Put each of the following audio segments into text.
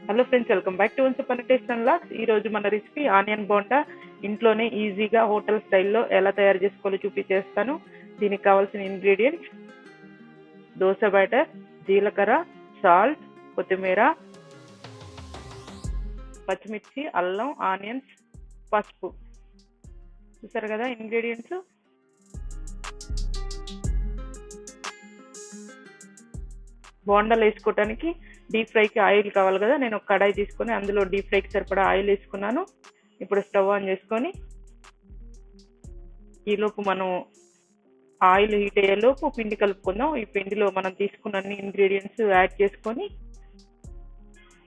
Hello friends, welcome back to once upon a taste and vlogs. ఈ రోజు మన recipe onion bonda ఇంట్లోనే ఈజీగా హోటల్ స్టైల్లో ఎలా తయారు చేసుకోవాలో చూపించేస్తాను. దీనికి కావాల్సిన ఇంగ్రీడియంట్స్: దోస బ్యాటర్, జీలకర్ర, సాల్ట్, కొత్తిమీర, పచ్చిమిర్చి, అల్లం, ఆనియన్స్, పసుపు. చూసారు కదా ఇంగ్రీడియంట్స్. బోండాలు వేసుకోవడానికి డీప్ ఫ్రైకి ఆయిల్ కావాలి కదా. నేను ఒక కడాయి తీసుకొని అందులో డీప్ ఫ్రైకి సరిపడా ఆయిల్ వేసుకున్నాను. ఇప్పుడు స్టవ్ ఆన్ చేసుకొని ఈలోపు మనం ఆయిల్ హీట్ అయ్యేలోపు పిండి కలుపుకుందాం. ఈ పిండిలో మనం తీసుకున్న అన్ని ఇంగ్రీడియంట్స్ యాడ్ చేసుకొని,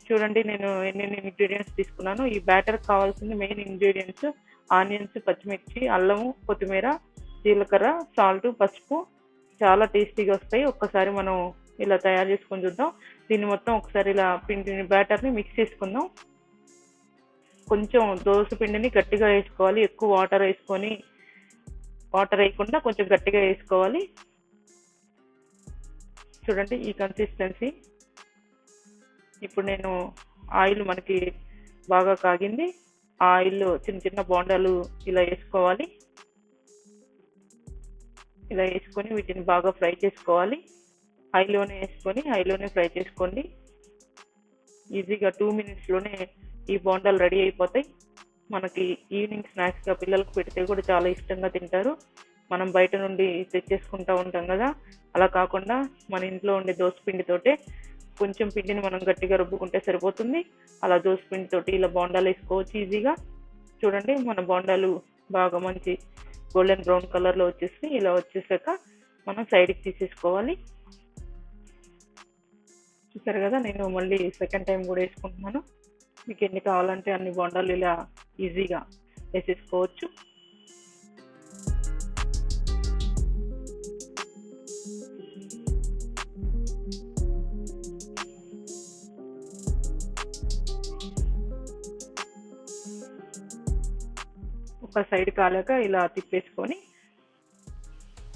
చూడండి నేను ఎన్ని ఇంగ్రీడియంట్స్ తీసుకున్నాను. ఈ బ్యాటర్ కావాల్సిన మెయిన్ ఇంగ్రీడియంట్స్ ఆనియన్స్, పచ్చిమిర్చి, అల్లము, కొత్తిమీర, జీలకర్ర, సాల్ట్, పసుపు. చాలా టేస్టీగా వస్తాయి. ఒక్కసారి మనం ఇలా తయారు చేసుకొని చూద్దాం. దీన్ని మొత్తం ఒకసారి ఇలా పిండిని బ్యాటర్ని మిక్స్ చేసుకుందాం. కొంచెం దోస పిండిని గట్టిగా వేసుకోవాలి. ఎక్కువ వాటర్ వేయకుండా కొంచెం గట్టిగా వేసుకోవాలి. చూడండి ఈ కన్సిస్టెన్సీ. ఇప్పుడు నేను ఆయిల్ మనకి బాగా కాగింది. ఆయిల్లో చిన్న చిన్న బోండాలు ఇలా వేసుకోవాలి. ఇలా వేసుకొని వీటిని బాగా ఫ్రై చేసుకోవాలి. హైలోనే ఫ్రై చేసుకోండి. ఈజీగా 2 minutesలోనే ఈ బోండాలు రెడీ అయిపోతాయి. మనకి ఈవినింగ్ స్నాక్స్గా పిల్లలకు పెడితే కూడా చాలా ఇష్టంగా తింటారు. మనం బయట నుండి తెచ్చేసుకుంటూ ఉంటాం కదా, అలా కాకుండా మన ఇంట్లో ఉండే దోస పిండితోటే కొంచెం పిండిని మనం గట్టిగా రుబ్బుకుంటే సరిపోతుంది. అలా దోస పిండితోటి ఇలా బోండాలు వేసుకోవచ్చు ఈజీగా. చూడండి మన బోండాలు బాగా మంచి గోల్డెన్ బ్రౌన్ కలర్లో వచ్చేసి ఇలా వచ్చేసాక మనం సైడ్కి తీసేసుకోవాలి. చూసారు కదా, నేను మళ్ళీ సెకండ్ టైం కూడా వేసుకుంటున్నాను. మీకు ఎన్ని కావాలంటే అన్ని బోండాలు ఇలా ఈజీగా వేసేసుకోవచ్చు. ఒక సైడ్ కాలాక ఇలా తిప్పేసుకొని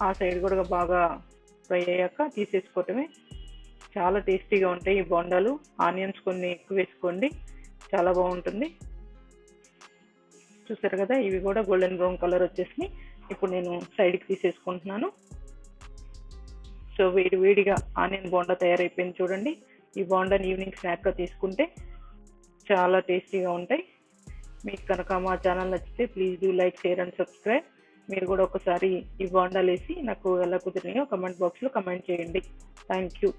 ఆ సైడ్ కూడా బాగా ఫ్రై అయ్యాక తీసేసుకోవటమే. చాలా టేస్టీగా ఉంటాయి ఈ బోండాలు. ఆనియన్స్ కొన్ని ఎక్కువ వేసుకోండి, చాలా బాగుంటుంది. చూసారు కదా, ఇవి కూడా గోల్డెన్ బ్రౌన్ కలర్ వచ్చేసి ఇప్పుడు నేను సైడ్కి తీసేసుకుంటున్నాను. సో వేడిగా ఆనియన్ బోండా తయారైపోయింది. చూడండి, ఈ బోండాని ఈవినింగ్ స్నాక్గా తీసుకుంటే చాలా టేస్టీగా ఉంటాయి. మీకు కనుక మా ఛానల్ నచ్చితే please do like, share and subscribe. మీరు కూడా ఒకసారి ఈ బోండాలు వేసి నాకు ఎలా కుదిరినాయో కమెంట్ బాక్స్లో కమెంట్ చేయండి. Thank you.